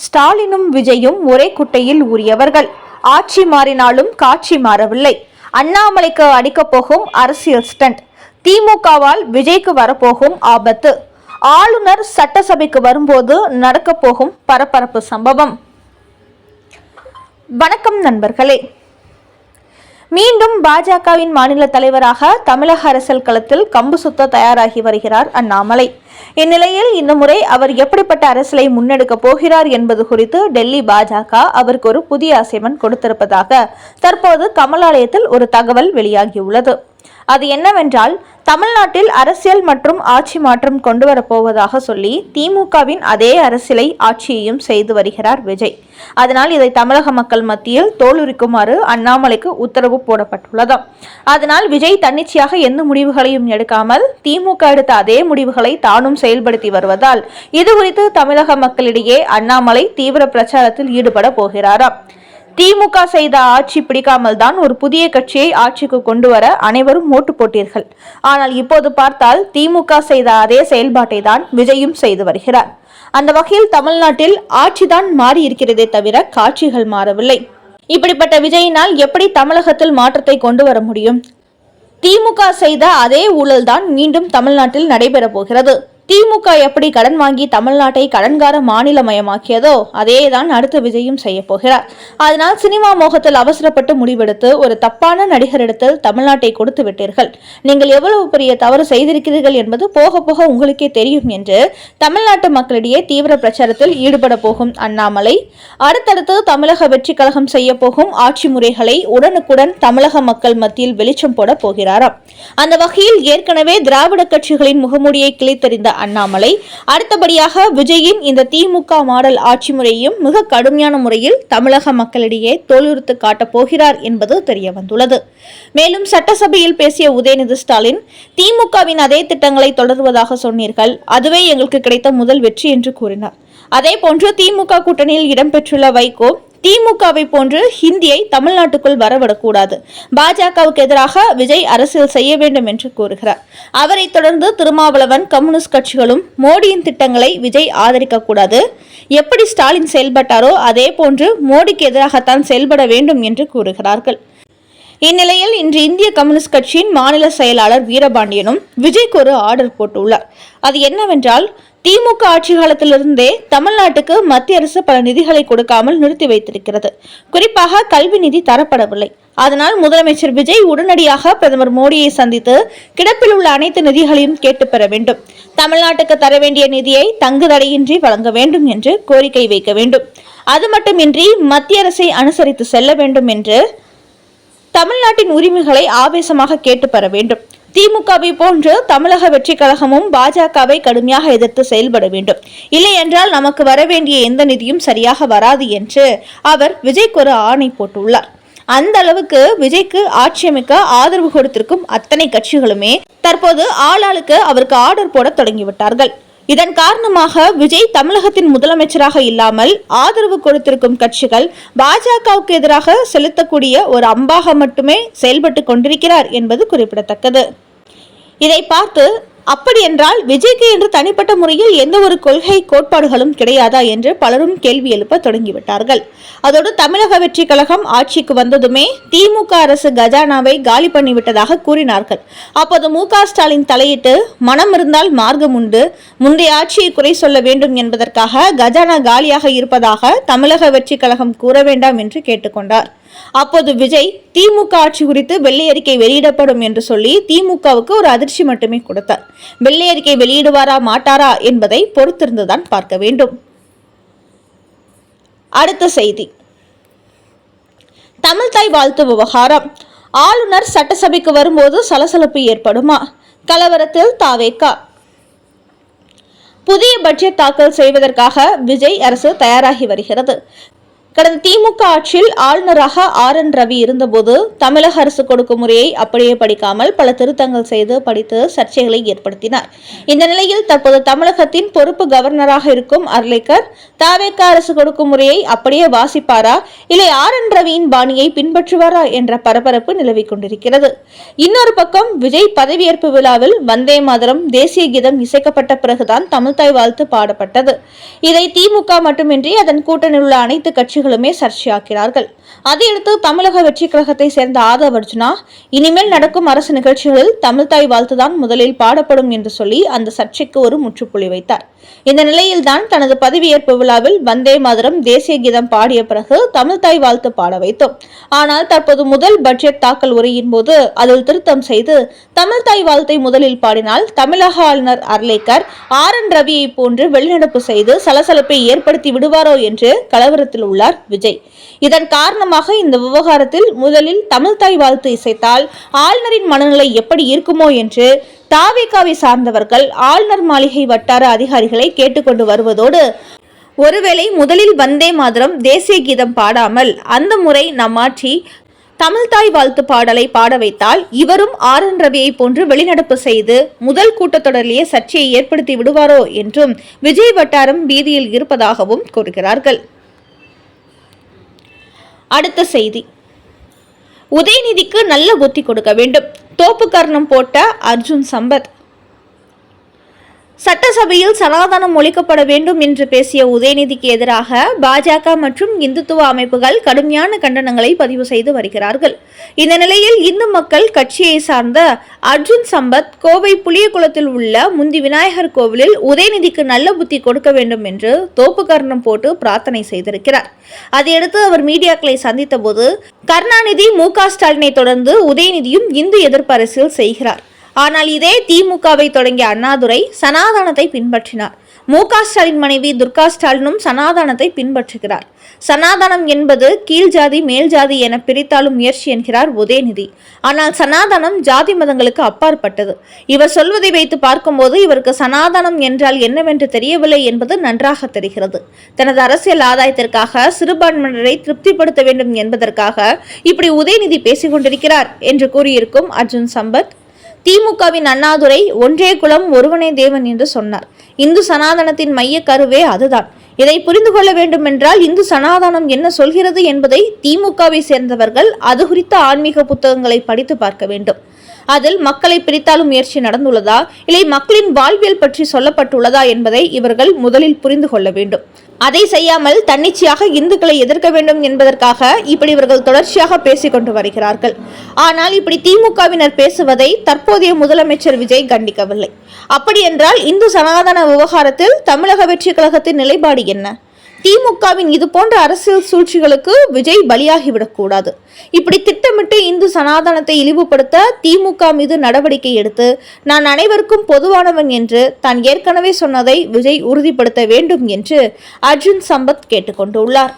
ஸ்டாலினும் விஜயும் ஒரே குட்டையில் ஊறியவர்கள். ஆட்சி மாறினாலும் காட்சி மாறவில்லை. அண்ணாமலைக்கு அடிக்கப் போகும் அரசியல் ஸ்டண்ட். திமுகவால் விஜய்க்கு வரப்போகும் ஆபத்து. ஆளுநர் சட்டசபைக்கு வரும்போது நடக்கப் போகும் பரபரப்பு சம்பவம். வணக்கம் நண்பர்களே. மீண்டும் பாஜகவின் மாநில தலைவராக தமிழக அரசியல் களத்தில் கம்பு சுத்த தயாராகி வருகிறார் அண்ணாமலை. இந்நிலையில் இந்த முறை அவர் எப்படிப்பட்ட அரசியலை முன்னெடுக்க போகிறார் என்பது குறித்து டெல்லி பாஜக அவருக்கு ஒரு புதிய அசைன்மென்ட் கொடுத்திருப்பதாக தற்போது கமலாலயத்தில் ஒரு தகவல் வெளியாகியுள்ளது. அது என்னவென்றால், தமிழ்நாட்டில் அரசியல் மற்றும் ஆட்சி மாற்றம் கொண்டு வரப்போவதாக சொல்லி திமுகவின் அதே அரசியலை ஆட்சியையும் செய்து வருகிறார் விஜய். அதனால் இதை தமிழக மக்கள் மத்தியில் தோலுரிக்குமாறு அண்ணாமலைக்கு உத்தரவு போடப்பட்டுள்ளது. அதனால் விஜய் தன்னிச்சையாக எந்த முடிவுகளையும் எடுக்காமல் திமுக எடுத்த அதே முடிவுகளை தானும் செயல்படுத்தி வருவதால் இது குறித்து தமிழக மக்களிடையே அண்ணாமலை தீவிர பிரச்சாரத்தில் ஈடுபட போகிறாராம். திமுக செய்த ஆட்சி பிடிக்காமல் தான் ஒரு புதிய கட்சியை ஆட்சிக்கு கொண்டு வர அனைவரும் ஓட்டு போட்டீர்கள். ஆனால் இப்போது பார்த்தால் திமுக செய்த அதே செயல்பாட்டை தான் விஜயும் செய்து வருகிறார். அந்த வகையில் தமிழ்நாட்டில் ஆட்சிதான் மாறி இருக்கிறதே தவிர காட்சிகள் மாறவில்லை. இப்படிப்பட்ட விஜயினால் எப்படி தமிழகத்தில் மாற்றத்தை கொண்டு வர முடியும்? திமுக செய்த அதே ஊழல் தான் மீண்டும் தமிழ்நாட்டில் நடைபெற போகிறது. திமுக எப்படி கடன் வாங்கி தமிழ்நாட்டை கடன்கார மாநிலமயமாக்கியதோ அதேதான் அடுத்த விஜயும் செய்ய போகிறார். அதனால் சினிமா மோகத்தில் அவசரப்பட்டு முடிவெடுத்து ஒரு தப்பான நடிகரிடத்தில் தமிழ்நாட்டை கொடுத்து விட்டீர்கள். நீங்கள் எவ்வளவு பெரிய தவறு செய்திருக்கிறீர்கள் என்பது போக போக உங்களுக்கே தெரியும் என்று தமிழ்நாட்டு மக்களிடையே தீவிர பிரச்சாரத்தில் ஈடுபட போகும் அண்ணாமலை அடுத்தடுத்து தமிழக வெற்றி கழகம் செய்ய போகும் ஆட்சி முறைகளை உடனுக்குடன் தமிழக மக்கள் மத்தியில் வெளிச்சம் போட போகிறாராம். அந்த வகையில் ஏற்கனவே திராவிட கட்சிகளின் முகமூடியை கிழித்தறிந்த அண்ணாமலை அடுத்தபடியாக விஜயின் இந்த திமுக மாடல் ஆட்சி முறையையும் மிக கடுமையான முறையில் தமிழக மக்களிடையே தோலுரித்து காட்டப் போகிறார் என்பது தெரிய வந்துள்ளது. மேலும் சட்டசபையில் பேசிய உதயநிதி ஸ்டாலின், திமுகவின் அதே திட்டங்களை தொடர்வதாக சொன்னீர்கள், அதுவே எங்களுக்கு கிடைத்த முதல் வெற்றி என்று கூறினார். அதே போன்று திமுக கூட்டணியில் இடம்பெற்றுள்ள வைகோ திமுகவை போன்று ஹிந்தியை தமிழ்நாட்டுக்குள் வரவிடக்கூடாது, பாஜகவுக்கு எதிராக விஜய் அரசியல் செய்ய வேண்டும் என்று கூறுகிறார். அவரை தொடர்ந்து திருமாவளவன், கம்யூனிஸ்ட் கட்சிகளும் மோடியின் திட்டங்களை விஜய் ஆதரிக்க கூடாது, எப்படி ஸ்டாலின் செயல்பட்டாரோ அதே போன்று மோடிக்கு எதிராகத்தான் செயல்பட வேண்டும் என்று கூறுகிறார்கள். இந்நிலையில் இன்று இந்திய கம்யூனிஸ்ட் கட்சியின் மாநில செயலாளர் வீரபாண்டியனும் விஜய்க்கு ஒரு ஆர்டர் போட்டுள்ளார். அது என்னவென்றால், திமுக ஆட்சி காலத்திலிருந்தே தமிழ்நாட்டுக்கு மத்திய அரசு பல நிதிகளை கொடுக்காமல் நிறுத்தி வைத்திருக்கிறது. குறிப்பாக கல்வி நிதி தரப்படவில்லை. அதனால் முதலமைச்சர் விஜய் உடனடியாக பிரதமர் மோடியை சந்தித்து கிடப்பில் உள்ள அனைத்து நிதிகளையும் கேட்டு பெற வேண்டும். தமிழ்நாட்டுக்கு தர வேண்டிய நிதியை தங்குதடையின்றி வழங்க வேண்டும் என்று கோரிக்கை வைக்க வேண்டும். அது மட்டுமின்றி மத்திய அரசை அனுசரித்து செல்ல வேண்டும் என்று தமிழ்நாட்டின் உரிமைகளை ஆவேசமாக கேட்டு பெற வேண்டும். திமுகவை போன்று தமிழக வெற்றி கழகமும் பாஜகவை கடுமையாக எதிர்த்து செயல்பட வேண்டும். இல்லை என்றால் நமக்கு வர வேண்டிய எந்த நிதியும் சரியாக வராது என்று அவர் விஜய்க்கு ஒரு ஆணை போட்டுள்ளார். அந்த அளவுக்கு விஜய்க்கு ஆட்சி அமைக்க ஆதரவு கொடுத்திருக்கும் அத்தனை கட்சிகளுமே தற்போது ஆளாளுக்கு அவருக்கு ஆர்டர் போட தொடங்கிவிட்டார்கள். இதன் காரணமாக விஜய் தமிழகத்தின் முதலமைச்சராக இல்லாமல் ஆதரவு கொடுத்திருக்கும் கட்சிகள் பாஜகவுக்கு எதிராக செலுத்தக்கூடிய ஒரு அம்பாக மட்டுமே செயல்பட்டு கொண்டிருக்கிறார் என்பது குறிப்பிடத்தக்கது. இதை பார்த்து அப்படி என்றால் விஜய்க்கு என்று தனிப்பட்ட முறையில் எந்த ஒரு கொள்கை கோட்பாடுகளும் கிடையாதா என்று பலரும் கேள்வி எழுப்ப தொடங்கிவிட்டார்கள். அதோடு தமிழக வெற்றி கழகம் ஆட்சிக்கு வந்ததுமே திமுக அரசு கஜானாவை காலி பண்ணிவிட்டதாக கூறினார்கள். அப்போது மு.க. ஸ்டாலின் தலையிட்டு, மனம் இருந்தால் மார்க்கம் உண்டு, முந்தைய ஆட்சியை குறை சொல்ல வேண்டும் என்பதற்காக கஜானா காலியாக இருப்பதாக தமிழக வெற்றி கழகம் கூற வேண்டாம் என்று கேட்டுக்கொண்டார். அப்போது விஜய் திமுக ஆட்சி குறித்து வெள்ளை அறிக்கை வெளியிடப்படும் என்று சொல்லி திமுகவுக்கு ஒரு அதிர்ச்சி மட்டுமே கொடுத்தார். வெள்ளை அறிக்கை வெளியிடுவாரா மாட்டாரா என்பதை பொறுத்திருந்துதான் பார்க்க வேண்டும். அடுத்த செய்தி, தமிழ்தாய் வாழ்த்து விவகாரம். ஆளுநர் சட்டசபைக்கு வரும்போது சலசலப்பு ஏற்படுமா? கலவரத்தில் தாவேகா. புதிய பட்ஜெட் தாக்கல் செய்வதற்காக விஜய் அரசு தயாராகி வருகிறது. கடந்த திமுக ஆட்சியில் ஆளுநராக RN ரவி இருந்தபோது தமிழக அரசு கொடுக்கும் முறையை அப்படியே படிக்காமல் பல திருத்தங்கள் செய்து படித்து சர்ச்சைகளை ஏற்படுத்தினார். இந்த நிலையில் தற்போது தமிழகத்தின் பொறுப்பு கவர்னராக இருக்கும் அர்லேக்கர் தவேக அரசு கொடுக்கும் முறையை அப்படியே வாசிப்பாரா இல்லை RN ரவியின் பாணியை பின்பற்றுவாரா என்ற பரபரப்பு நிலவிக் கொண்டிருக்கிறது. இன்னொரு பக்கம் விஜய் பதவியேற்பு விழாவில் வந்தே மாதரம் தேசிய கீதம் இசைக்கப்பட்ட பிறகுதான் தமிழ்தாய் வாழ்த்து பாடப்பட்டது. இதை திமுக மட்டுமின்றி அதன் கூட்டணியில் உள்ள அனைத்து கட்சிகளுமே சர்ச்சையாக்கிறார்கள். அதையடுத்து தமிழக வெற்றி கழகத்தை சேர்ந்த ஆதவ் அர்ஜுனா இனிமேல் நடக்கும் அரசு நிகழ்ச்சிகளில் தமிழ்தாய் வாழ்த்துதான் முதலில் பாடப்படும் என்று சொல்லி அந்த சர்ச்சைக்கு ஒரு முற்றுப்புள்ளி வைத்தார். இந்த நிலையில்தான் தனது பதவியேற்பு விழாவில் வந்தே மாதரம் தேசிய கீதம் பாடிய பிறகு தமிழ்தாய் வாழ்த்து பாட வைத்தோம். ஆனால் தற்போது முதல் பட்ஜெட் தாக்கல் உரையின் போது அதில் திருத்தம் செய்து தமிழ்தாய் வாழ்த்தை முதலில் பாடினால் தமிழக ஆளுநர் அர்லேக்கர் RN ரவியை போன்று வெளிநடப்பு செய்து சலசலப்பை ஏற்படுத்தி விடுவாரோ என்று கலவரத்தில் உள்ளார் விஜய். இதன் காரணமாக இந்த விவகாரத்தில் முதலில் தமிழ்தாய் வாழ்த்து இசைத்தால் ஆளுநரின் மனநிலை எப்படி இருக்குமோ என்று தவேகாவை சார்ந்தவர்கள் ஆளுநர் மாளிகை வட்டார அதிகாரிகளை கேட்டுக்கொண்டு வருவதோடு ஒருவேளை முதலில் வந்தே மாதரம் தேசிய கீதம் பாடாமல் அந்த முறை நாம் மாற்றி தமிழ்தாய் வாழ்த்து பாடலை பாட வைத்தால் இவரும் RN ரவியை போன்று வெளிநடப்பு செய்து முதல் கூட்டத்தொடரிலேயே சர்ச்சையை ஏற்படுத்தி விடுவாரோ என்றும் விஜய் வட்டாரம் பீதியில் இருப்பதாகவும் கூறுகிறார்கள். அடுத்த செய்தி, உதயநிதிக்கு நல்ல புத்தி கொடுக்க வேண்டும், தோப்பு கர்ணம் போட்ட அர்ஜுன் சம்பத். சட்டசபையில் சனாதனம் ஒழிக்கப்பட வேண்டும் என்று பேசிய உதயநிதிக்கு எதிராக பாஜக மற்றும் இந்துத்துவ அமைப்புகள் கடுமையான கண்டனங்களை பதிவு செய்து வருகிறார்கள். இந்த நிலையில் இந்து மக்கள் கட்சியை சார்ந்த அர்ஜுன் சம்பத் கோவை புளியகுளத்தில் உள்ள முந்தி விநாயகர் கோவிலில் உதயநிதிக்கு நல்ல புத்தி கொடுக்க வேண்டும் என்று தோப்பு கர்ணம் போட்டு பிரார்த்தனை செய்திருக்கிறார். அதையடுத்து அவர் மீடியாக்களை சந்தித்த போது கருணாநிதி MK ஸ்டாலினை தொடர்ந்து உதயநிதியும் இந்து எதிர்ப்பு அரசியல் செய்கிறார். ஆனால் இதே திமுகவை தொடங்கிய அண்ணாதுரை சனாதனத்தை பின்பற்றினார். MK ஸ்டாலின் மனைவி துர்கா ஸ்டாலினும் சனாதனத்தை பின்பற்றுகிறார். சனாதனம் என்பது கீழ் ஜாதி மேல் ஜாதி என பிரித்தாலும் முயற்சி என்கிறார் உதயநிதி. ஆனால் சனாதனம் ஜாதி மதங்களுக்கு அப்பாற்பட்டது. இவர் சொல்வதை வைத்து பார்க்கும்போது இவருக்கு சனாதனம் என்றால் என்னவென்று தெரியவில்லை என்பது நன்றாக தெரிகிறது. தனது அரசியல் ஆதாயத்திற்காக சிறுபான்மையினரை திருப்திப்படுத்த வேண்டும் என்பதற்காக இப்படி உதயநிதி பேசிக் கொண்டிருக்கிறார் என்று கூறியிருக்கும் அர்ஜுன் சம்பத், திமுகவின் அண்ணாதுரை ஒன்றே குலம் ஒருவனே தேவன் என்று சொன்னார். இந்து சனாதனத்தின் மைய கருவே அதுதான். இதை புரிந்து கொள்ள வேண்டும் என்றால் இந்து சனாதனம் என்ன சொல்கிறது என்பதை திமுகவை சேர்ந்தவர்கள் அது குறித்த ஆன்மீக புத்தகங்களை படித்து பார்க்க வேண்டும். அதில் மக்களை பிரித்தாலும் முயற்சி நடந்துள்ளதா இல்லை மக்களின் வாழ்வியல் பற்றி சொல்லப்பட்டுள்ளதா என்பதை இவர்கள் முதலில் புரிந்து கொள்ள வேண்டும். அதை செய்யாமல் தன்னிச்சையாக இந்துக்களை எதிர்க்க வேண்டும் என்பதற்காக இப்படி இவர்கள் தொடர்ச்சியாக பேசிக் கொண்டு வருகிறார்கள். ஆனால் இப்படி திமுகவினர் பேசுவதை தற்போதைய முதலமைச்சர் விஜய் கண்டிக்கவில்லை. அப்படி என்றால் இந்து சனாதன விவகாரத்தில் தமிழக வெற்றி கழகத்தின் நிலைப்பாடு என்ன? திமுகவின் இது போன்ற அரசியல் சூழ்ச்சிகளுக்கு விஜய் பலியாகிவிடக் கூடாது. இப்படி திட்டமிட்டு இந்து சனாதனத்தை இழிவுபடுத்த திமுக மீது நடவடிக்கை எடுத்து நான் அனைவருக்கும் பொதுவானவன் என்று தான் ஏற்கனவே சொன்னதை விஜய் உறுதிப்படுத்த வேண்டும் என்று அர்ஜுன் சம்பத் கேட்டுக்கொண்டுள்ளார்.